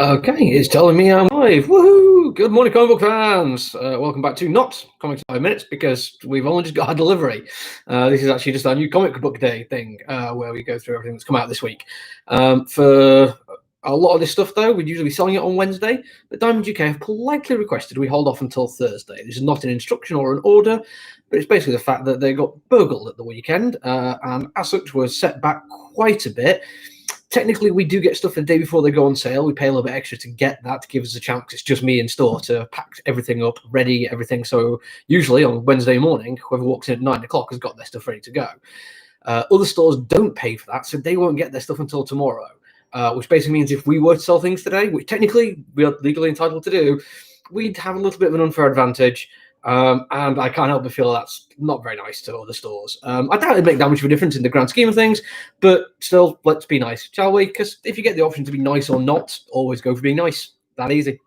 Okay, it's telling me I'm live. Woohoo! Good morning, comic book fans. Welcome back to not Comics in 5 Minutes because we've only just got our delivery. This is actually just our new comic book day thing where we go through everything that's come out this week. For a lot of this stuff, though, we'd usually be selling it on Wednesday, but Diamond UK have politely requested we hold off until Thursday. This is not an instruction or an order, but it's basically the fact that they got burgled at the weekend and as such was set back quite a bit. Technically, we do get stuff the day before they go on sale. We pay a little bit extra to get that to give us a chance. It's just me in store to pack everything up, ready, everything. So usually on Wednesday morning, whoever walks in at 9 o'clock has got their stuff ready to go. Other stores don't pay for that, so they won't get their stuff until tomorrow, which basically means if we were to sell things today, which technically we are legally entitled to do, we'd have a little bit of an unfair advantage. And I can't help but feel that's not very nice to other stores. I doubt it'd make that much of a difference in the grand scheme of things, but still, let's be nice, shall we? Because if you get the option to be nice or not, always go for being nice. That easy.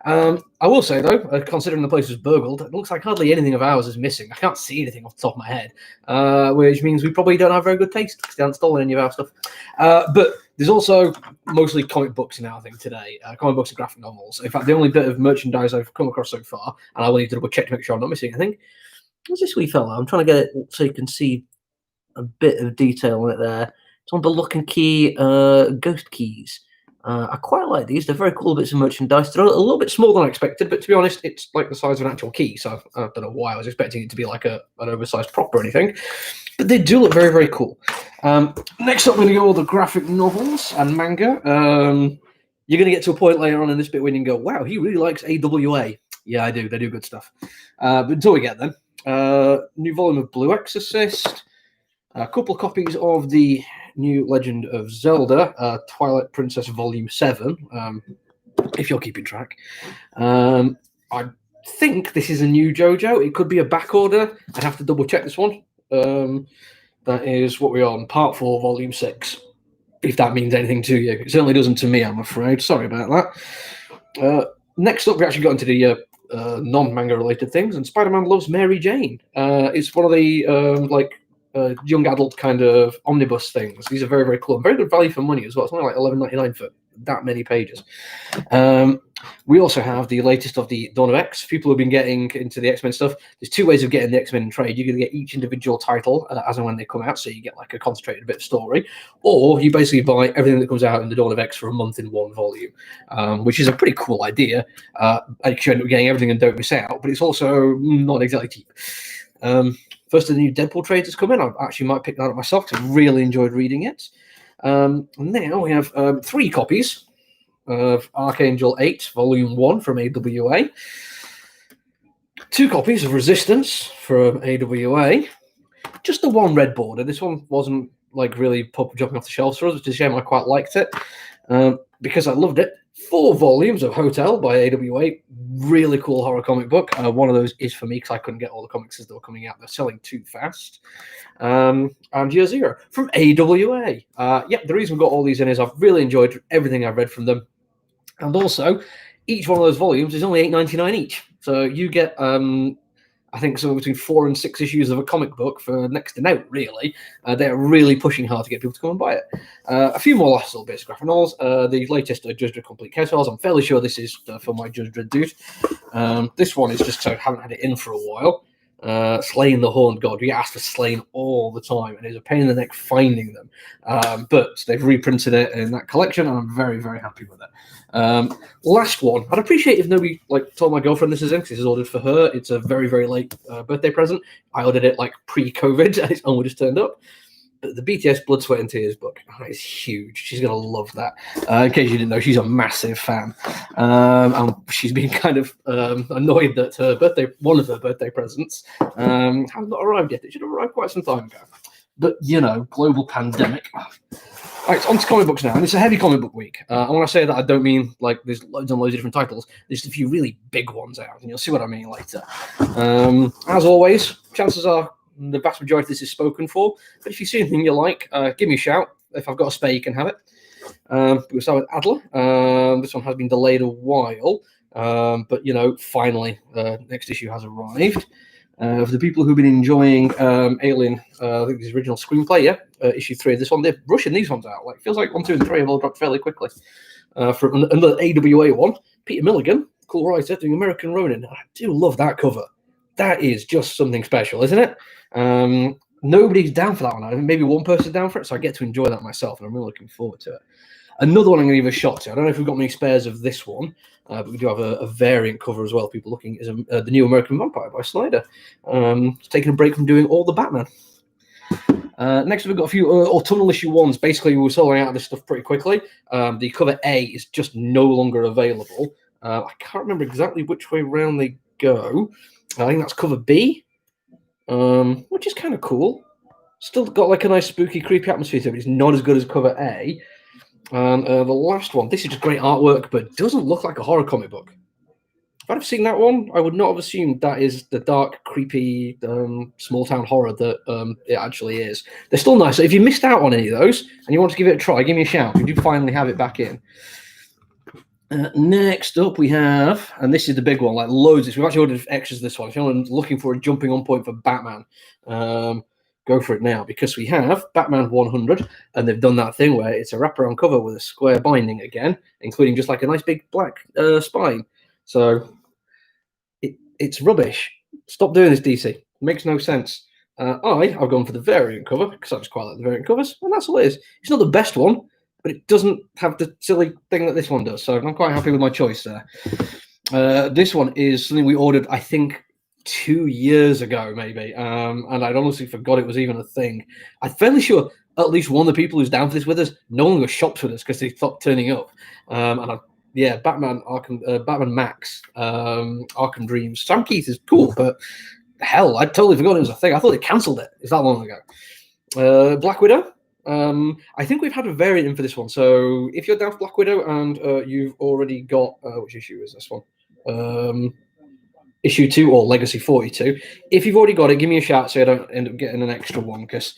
I will say, though, considering the place was burgled, it looks like hardly anything of ours is missing. I can't see anything off the top of my head, which means we probably don't have very good taste because they haven't stolen any of our stuff. But there's also mostly comic books in our thing today, comic books and graphic novels. In fact, the only bit of merchandise I've come across so far, and I will need to double check to make sure I'm not missing anything. What's this wee fella? I'm trying to get it so you can see a bit of detail on it there. It's one of the lock and key ghost keys. I quite like these. They're very cool bits of merchandise. They're a little bit smaller than I expected, but to be honest, it's like the size of an actual key. So I don't know why I was expecting it to be like an oversized prop or anything. But they do look very, very cool. Next up, we're going to go all the graphic novels and manga. You're going to get to a point later on in this bit when you can go, wow, he really likes AWA. Yeah, I do. They do good stuff. But until we get them, new volume of Blue Exorcist, a couple of copies of the new Legend of Zelda, Twilight Princess Volume 7, if you're keeping track. I think this is a new JoJo. It could be a back order. I'd have to double check this one. That is what we're on, Part 4, Volume 6, if that means anything to you. It certainly doesn't to me, I'm afraid. Sorry about that. Next up, we actually got into the non-manga related things, and Spider-Man Loves Mary Jane. It's one of the young adult kind of omnibus things. These are very, very cool and very good value for money as well. It's only like $11.99 for that many pages. We also have the latest of the Dawn of X. People have been getting into the X-Men stuff. There's two ways of getting the X-Men in trade. You're going to get each individual title as and when they come out, so you get like a concentrated bit of story, or you basically buy everything that comes out in the Dawn of X for a month in one volume, which is a pretty cool idea. You end up getting everything and don't miss out, but it's also not exactly cheap. First of the new Deadpool trades has come in. I actually might pick that up myself because I really enjoyed reading it. Now we have 3 copies of Archangel 8, Volume 1 from AWA. 2 copies of Resistance from AWA. Just the one red border. This one wasn't like really jumping off the shelves for us, which is a shame. I quite liked it because I loved it. 4 volumes of Hotel by AWA. Really cool horror comic book. One of those is for me because I couldn't get all the comics as they were coming out. They're selling too fast. And Year Zero from AWA. The reason we got all these in is I've really enjoyed everything I've read from them. And also, each one of those volumes is only $8.99 each. So you get, I think, somewhere between 4 and 6 issues of a comic book for next to no, really. They're really pushing hard to get people to come and buy it. A few more last little bits of graphic novels. The latest Judge Dredd Complete Chaos Files. I'm fairly sure this is for my Judge Dredd dude. This one is just because I haven't had it in for a while. Slaying the Horned God. We get asked for Slain all the time, and it's a pain in the neck finding them. But they've reprinted it in that collection, and I'm very, very happy with it. Last one. I'd appreciate if nobody told my girlfriend this is in, because this is ordered for her. It's a very, very late birthday present. I ordered it pre-COVID, and it's only just turned up. But the BTS Blood, Sweat and Tears book, that is huge. She's going to love that. In case you didn't know, she's a massive fan. And she's been kind of annoyed that one of her birthday presents has not arrived yet. It should have arrived quite some time ago. But, global pandemic. Right, on to comic books now. And it's a heavy comic book week. And when I say that, I don't mean there's loads and loads of different titles. There's just a few really big ones out, and you'll see what I mean later. As always, chances are the vast majority of this is spoken for, but if you see anything you like, give me a shout. If I've got a spare, you can have it. We'll start with Adler. This one has been delayed a while, but finally, next issue has arrived. For the people who've been enjoying Alien, I think the original screenplay, issue 3 of this one, they're rushing these ones out. Like, it feels like 1, 2, and 3 have all dropped fairly quickly. For another AWA one, Peter Milligan, cool writer, doing American Ronin. I do love that cover. That is just something special, isn't it? Nobody's down for that one. I mean, maybe one person's down for it, so I get to enjoy that myself, and I'm really looking forward to it. Another one I'm going to give a shot to. I don't know if we've got many spares of this one, but we do have a variant cover as well. People looking is the New American Vampire by Snyder. Taking a break from doing all the Batman. Next, we've got a few autumnal issue ones. Basically, we were selling out of this stuff pretty quickly. The cover A is just no longer available. I can't remember exactly which way around they go. I think that's cover B, which is kind of cool. Still got like a nice spooky, creepy atmosphere to it, but it's not as good as cover A. And the last one, this is just great artwork, but doesn't look like a horror comic book. If I'd have seen that one, I would not have assumed that is the dark, creepy, small-town horror that it actually is. They're still nice. So if you missed out on any of those and you want to give it a try, give me a shout. We do finally have it back in. Next up, we have, and this is the big one, like loads. We've actually ordered extras this one. If you're looking for a jumping on point for Batman, go for it now, because we have Batman 100, and they've done that thing where it's a wraparound cover with a square binding again, including just like a nice big black spine. So it's rubbish. Stop doing this, DC. It makes no sense. I've gone for the variant cover because I just quite like the variant covers, and that's all it is. It's not the best one, but it doesn't have the silly thing that this one does. So I'm quite happy with my choice there. This one is something we ordered, I think, 2 years ago, maybe. And I'd honestly forgot it was even a thing. I'm fairly sure at least one of the people who's down for this with us no longer shops with us because they stopped turning up. Batman Arkham, Batman Max, Arkham Dreams. Sam Keith is cool, but hell, I'd totally forgotten it was a thing. I thought they cancelled it. It's that long ago. Black Widow. I think we've had a variant in for this one. So if you're down for Black Widow and you've already got which issue is this one? Issue 2 or Legacy 42. If you've already got it, give me a shout so I don't end up getting an extra one, because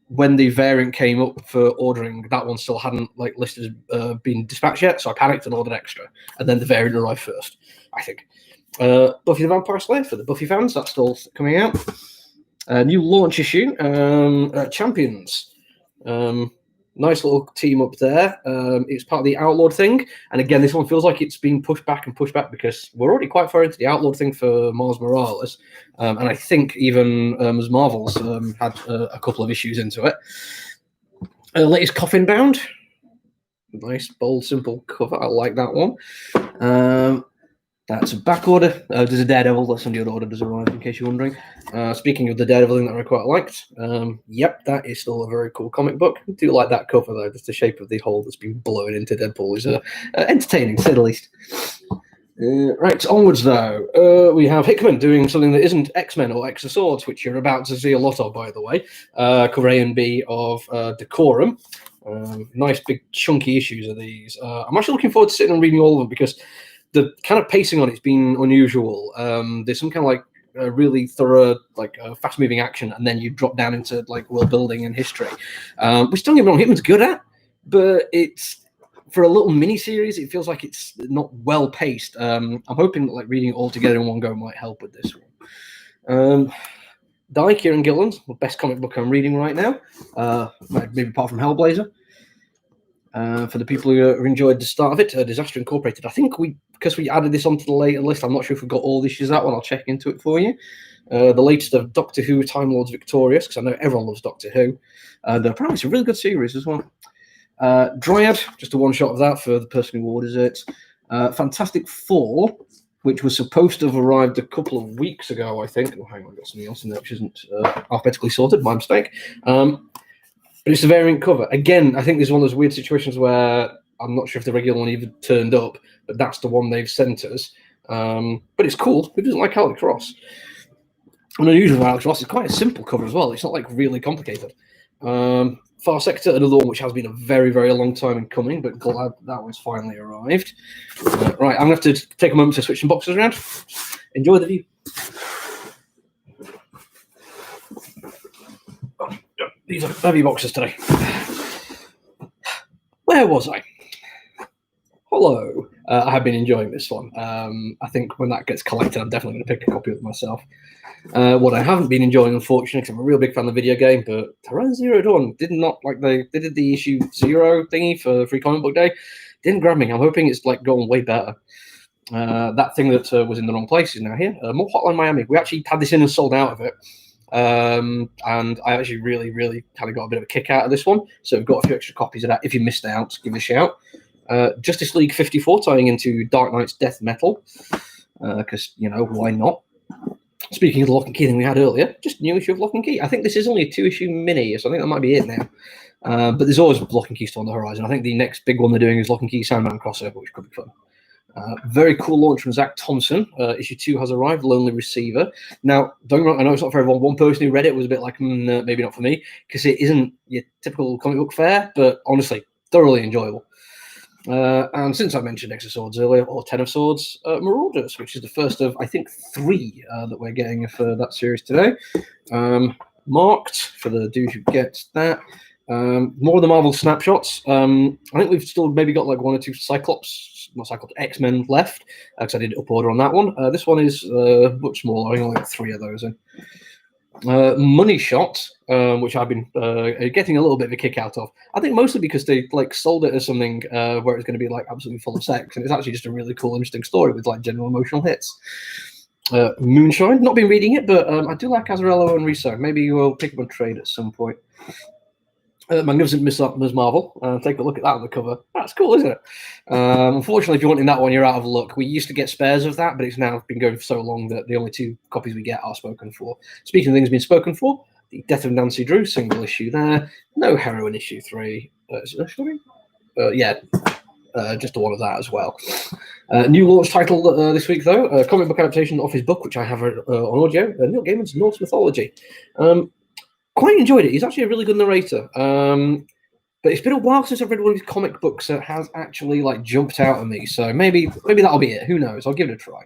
when the variant came up for ordering, that one still hadn't like listed as being dispatched yet, so I panicked and ordered extra, and then the variant arrived first, I think. Buffy the Vampire Slayer for the Buffy fans, that's still coming out. New launch issue, Champions. Nice little team up there. It's part of the Outlawed thing, and again, this one feels like it's been pushed back because we're already quite far into the Outlawed thing for Miles Morales, and I think even as Marvel's had a couple of issues into it. Latest Coffin Bound. Nice, bold, simple cover. I like that one. That's a back order. There's a Daredevil that somebody had ordered as a arrive, in case you're wondering. Speaking of the Daredevil thing that I quite liked, yep, that is still a very cool comic book. I do like that cover, though. Just the shape of the hole that's been blown into Deadpool is entertaining, to say the least. Right, onwards, though. We have Hickman doing something that isn't X-Men or X of Swords, which you're about to see a lot of, by the way. Cover A and B of Decorum. Nice, big, chunky issues of these. I'm actually looking forward to sitting and reading all of them, because the kind of pacing on it's been unusual. There's some kind of like really thorough, like fast-moving action, and then you drop down into like world building and history, which, don't get me wrong, Hitman's good at, but it's for a little mini series. It feels like it's not well paced. I'm hoping that like reading it all together in one go might help with this one. Die, Kieran Gillen's the best comic book I'm reading right now, maybe apart from Hellblazer. For the people who enjoyed the start of it, Disaster Incorporated. I think because we added this onto the later list, I'm not sure if we've got all the issues out one. I'll check into it for you. The latest of Doctor Who, Time Lords Victorious, because I know everyone loves Doctor Who. And apparently it's a really good series as well. Dryad, just a one-shot of that for the person who orders it. Fantastic Four, which was supposed to have arrived a couple of weeks ago, I think. Oh, hang on, I've got something else in there which isn't alphabetically sorted. My mistake. But it's a variant cover. Again, I think there's one of those weird situations where I'm not sure if the regular one even turned up, but that's the one they've sent us. But it's cool. Who doesn't like Alex Ross? And unusual for Alex Ross, it's quite a simple cover as well. It's not like really complicated. Far Sector, another one which has been a very, very long time in coming, but glad that one's finally arrived. Right, I'm going to have to take a moment to switch some boxes around. Enjoy the view. These are heavy boxes today. Where was I? Hello. I have been enjoying this one. I think when that gets collected, I'm definitely going to pick a copy of it myself. What I haven't been enjoying, unfortunately, because I'm a real big fan of the video game, but Horizon Zero Dawn did not like they did the issue 0 thingy for Free Comic Book Day. Didn't grab me. I'm hoping it's like going way better. That thing that was in the wrong place is now here. More Hotline Miami. We actually had this in and sold out of it. And I actually really kind of got a bit of a kick out of this one. So we've got a few extra copies of that. If you missed out, give it a shout. Justice League 54 tying into Dark Knight's Death Metal. Because, why not? Speaking of the Lock and Key thing we had earlier, just new issue of Lock and Key. I think this is only a 2-issue mini, so I think that might be it now. But there's always Lock and Key still on the horizon. I think the next big one they're doing is Lock and Key Sandman crossover, which could be fun. Very cool launch from Zach Thompson. Issue 2 has arrived, Lonely Receiver. Now, don't get me wrong, I know it's not for everyone. One person who read it was a bit like, maybe not for me, because it isn't your typical comic book fare, but honestly, thoroughly enjoyable. And since I mentioned X of Swords earlier, or 10 of Swords, Marauders, which is the first of, I think, 3 that we're getting for that series today. Marked for the dude who gets that. More of the Marvel snapshots. I think we've still maybe got like 1 or 2 X-Men left, because I did up order on that one. This one is much smaller. I only got 3 of those in. Money Shot, which I've been getting a little bit of a kick out of. I think mostly because they sold it as something where it's going to be absolutely full of sex, and it's actually just a really cool, interesting story with general emotional hits. Moonshine, not been reading it, but I do like Azzarello and Riso. Maybe we'll pick up on trade at some point. Magnificent Ms. Marvel. Take a look at that on the cover. That's cool, isn't it? Unfortunately, if you're wanting that one, you're out of luck. We used to get spares of that, but it's now been going for so long that the only 2 copies we get are spoken for. Speaking of things being spoken for, the Death of Nancy Drew single issue there. No Heroine issue 3. Is it issue 3? Yeah. Just the one of that as well. New launch title this week, though. Comic book adaptation of his book, which I have on audio. Neil Gaiman's Norse Mythology. Quite enjoyed it. He's actually a really good narrator. But it's been a while since I've read one of his comic books that has actually jumped out at me. So maybe that'll be it. Who knows? I'll give it a try.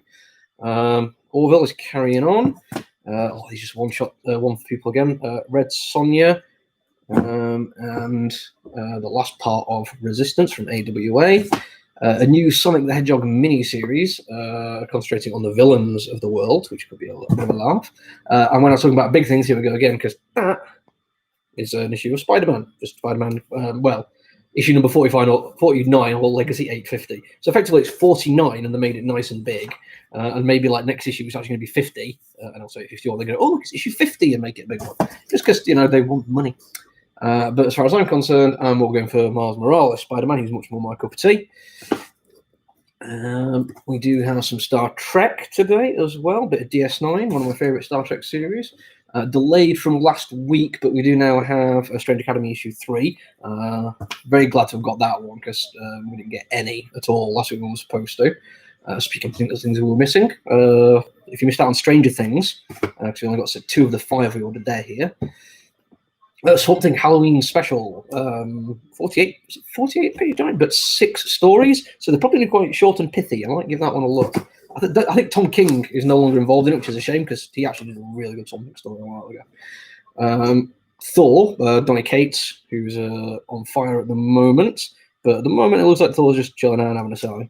Orville is carrying on. He's just one shot, one for people again. Red Sonja, and the last part of Resistance from AWA. A new Sonic the Hedgehog mini-series concentrating on the villains of the world, which could be a little bit of a laugh. And when I was talking about big things, here we go again, because that is an issue of Spider-Man. Just Spider-Man, issue number 49 or Legacy 850. So effectively it's 49, and they made it nice and big. And maybe next issue is actually going to be 50, and also 51. They go, oh, look, it's issue 50, and make it a big one. Just because, they want money. But as far as I'm concerned, I'm more going for Miles Morales, Spider-Man. He's much more my cup of tea. We do have some Star Trek today as well. A bit of DS9, one of my favourite Star Trek series. Delayed from last week, but we do now have a Strange Academy issue 3. Very glad to have got that one, because we didn't get any at all last week when we were supposed to. Speaking of things we were missing, if you missed out on Stranger Things, because we only got 2 of the 5 we ordered there here. Swamp Thing Halloween special, 48 page, but 6 stories, so they're probably quite short and pithy. I might give that one a look. I think Tom King is no longer involved in it, which is a shame, because he actually did a really good Swamp Thing story a while ago. Thor, Donny Cates, who's on fire at the moment, but at the moment it looks like Thor's just chilling out and having a sigh.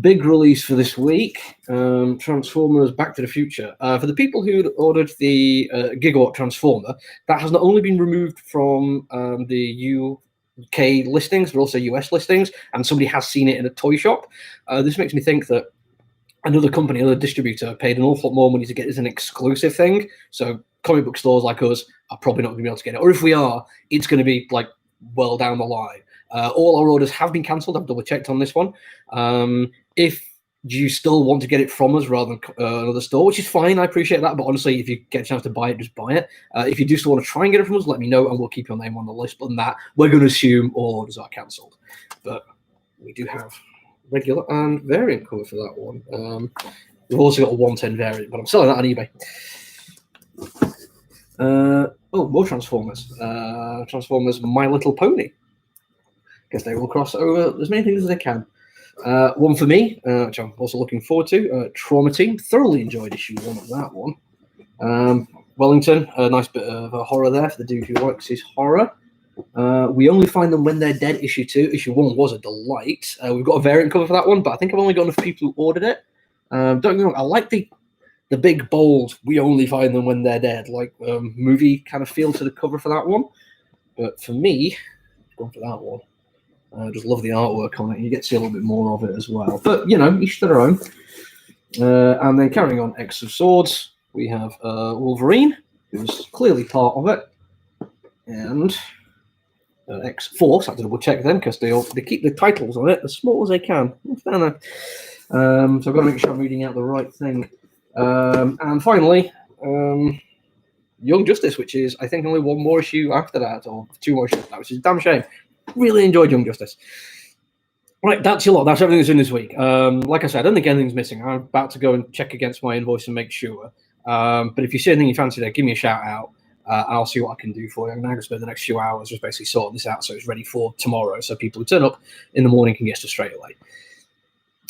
Big release for this week, Transformers Back to the Future. For the people who ordered the Gigawatt Transformer, that has not only been removed from the UK listings, but also US listings, and somebody has seen it in a toy shop. This makes me think that another company, another distributor, paid an awful lot more money to get this an exclusive thing. So comic book stores like us are probably not going to be able to get it. Or if we are, it's going to be well down the line. All our orders have been cancelled. I've double checked on this one. If you still want to get it from us rather than another store, which is fine, I appreciate that. But honestly, if you get a chance to buy it, just buy it. If you do still want to try and get it from us, let me know, and we'll keep your name on the list. But than that, we're going to assume all orders are cancelled. But we do have regular and variant cover for that one. We've also got a 110 variant, but I'm selling that on eBay. More Transformers. Transformers My Little Pony. Guess they will cross over as many things as they can. One for me, which I'm also looking forward to, Trauma Team. Thoroughly enjoyed issue 1 of that one. Wellington, a nice bit of horror there for the dude who likes his horror. We Only Find Them When They're Dead, issue 2. Issue 1 was a delight. We've got a variant cover for that one, but I think I've only got enough people who ordered it. Don't get me wrong, I like the big, bold, we only find them when they're dead, like movie kind of feel to the cover for that one. But for me, I've gone for that one. I just love the artwork on it, and you get to see a little bit more of it as well. But, each to their own. And then carrying on X of Swords, we have Wolverine, who's clearly part of it. And X-Force, I have to double check them because they keep the titles on it as small as they can. So I've got to make sure I'm reading out the right thing. And finally, Young Justice, which is, I think, only one more issue after that, or 2 more issues after that, which is a damn shame. Really enjoyed Young Justice. Right, that's your lot. That's everything that's in this week. Like I said, I don't think anything's missing. I'm about to go and check against my invoice and make sure. But if you see anything you fancy there, give me a shout out. I'll see what I can do for you. I'm going to spend the next few hours just basically sorting this out so it's ready for tomorrow, so people who turn up in the morning can get to straight away.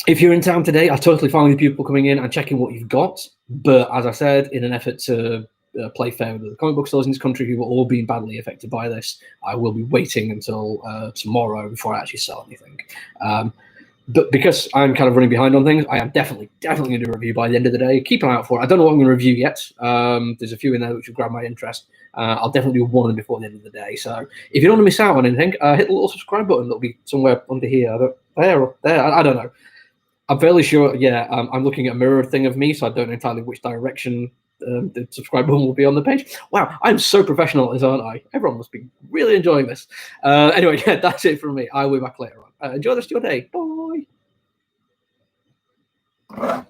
If you're in town today, I totally fine with people coming in and checking what you've got. But as I said, in an effort to play fair with the comic book stores in this country who are all being badly affected by this, I will be waiting until tomorrow before I actually sell anything. But because I'm kind of running behind on things, I am definitely going to do a review by the end of the day. Keep an eye out for it. I don't know what I'm going to review yet. There's a few in there which will grab my interest. I'll definitely do one before the end of the day. So if you don't want to miss out on anything, hit the little subscribe button. That'll be somewhere under here. There. I don't know. I'm fairly sure, I'm looking at a mirror thing of me, so I don't know entirely which direction the subscribe button will be on the page. Wow, I'm so professional at this, aren't I? Everyone must be really enjoying this. Anyway, that's it from me. I'll be back later on. Enjoy the rest of your day. Bye.